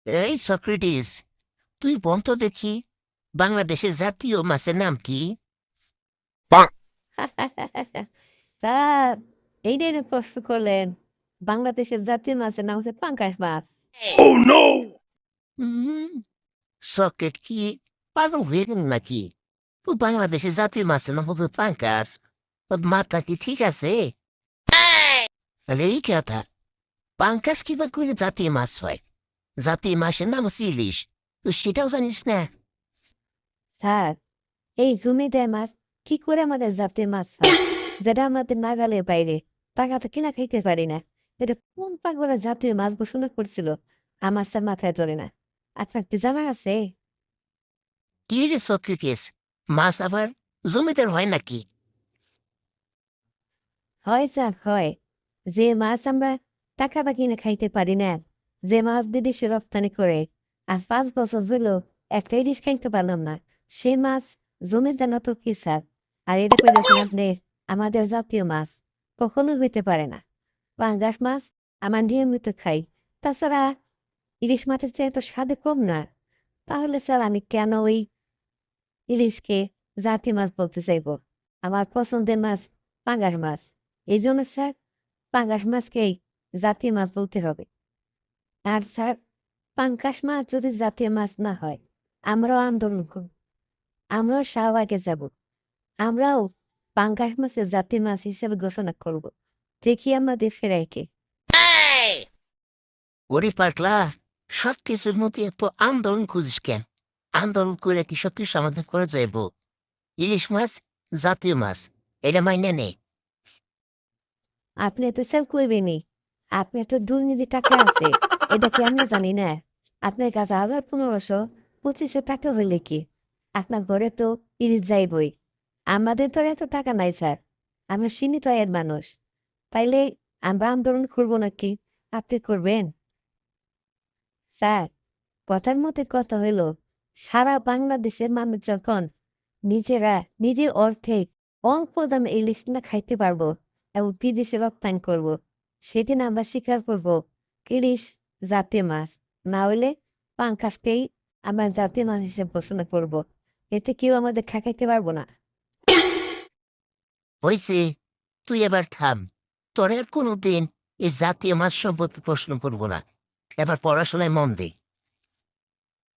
এই সক্রেটিস, তুই বল তো দেখি, বাংলাদেশের জাতীয় মাছের নাম কি? স্যার, এই নিয়ে প্রশ্ন করলেন। বাংলাদেশের জাতীয় মাছের নাম হচ্ছে পাঙ্গাস মাছ। হুম, সকেট কি পাগল হয়ে গেল নাকি? তো বাংলাদেশের জাতীয় মাছের নাম হবে পাঙ্কাস। তোর মাথা কি ঠিক আছে? আরে এই কথা, পাঙ্কাস কিবা করে জাতীয় মাছ হয়? জাতীয় মাছের নাম হচ্ছে ইলিশ। তো সেটাও জানিস না? স্যার, এই জমিতে মাছ কি করে আমাদের জাতীয় মাছ হয়, যেটা আমাদের নাগালের বাইরে, টাকা তো কিনা খাইতে পারি না। এটা কোন পাগলের জাতীয় মাছ ঘোষণা করছিল? আমার স্যার মাথায় ধরে না। আপনার কি জানা আছে? কি রে সক্রেটিস, মাছ আবার জমিদার হয় নাকি? হয় স্যার, হয়। যে মাছ আমরা টাকা বা কিনে খাইতে পারি না, যে মাছ বিদেশে রপ্তানি করে, আর 5 বছর হলো একটা ইলিশ খাইতে পারলাম না, সেই মাছ জমিদার না তো কি স্যার? আর এটা কইতেছেন আপনি আমাদের জাতীয় মাছ? কখনো হইতে পারে না। পাঙ্গাস মাছ আমার নিয়মিত খাই। তাছাড়া ইলিশ মাছের চেয়ে তো স্বাদে কম না। তাহলে স্যার আমি কেন ওই ইলিশকে জাতীয় মাছ বলতে চাইব? আমার পছন্দের মাছ পাঙ্গাস মাছ। এই জন্য স্যার পাঙ্গাস মাছকেই জাতীয় মাছ বলতে হবে। আর স্যার, পাঙ্গাস মাছ যদি জাতীয় মাছ না হয়, আমরাও আন্দোলন করব। আমরাও শাহবাগে যাব। আমরাও পাঙ্গাস মাছের জাতীয় মাছ হিসেবে ঘোষণা করব। দেখি আমাদের ফেরাইকে। ওরে পাগলা, সব কিছুর মধ্যে এত আন্দোলন খুঁজিস কেন? আন্দোলন করে কি সব কিছু সমাধান করা যাইব? ইলিশ মাছ জাতীয় মাছ, এটা মাইনে নেই। আপনি তো স্যার কইবেনি। আপনার তো দুর্নীতি টাকা আছে। এটা কি আমরা জানি না? আপনার কাছে 1500 2500 টাকা হইলে কি আপনার ঘরে তো ইলিশ যাইবই। আমাদের তো আর এত টাকা নাই স্যার। আমরা সীমিত আয়ের মানুষ। তাইলে আমরা আন্দোলন করবো নাকি? আপনি করবেন? স্যার, কথার মধ্যে কথা হইল, সারা বাংলাদেশের মানুষ যখন নিজেরা নিজের অর্থে অল্প দামে ইলিশ না খাইতে পারবো এবং বিদেশে রপ্তানি করব, সেদিন আমরা স্বীকার করব ইলিশ জাতীয় মাছ। না হইলে পাঙ্কাসকেই আমরা জাতীয় মাছ হিসেবে ঘোষণা করব। এতে কেউ আমাদের ঠেকাইতে পারবো না। হয়েছে, তুই এবার থাম। তোর আর কোনোদিন এই জাতীয় মাছ সম্পর্কে প্রশ্ন করবো না। এবার পড়াশোনায় মন দে।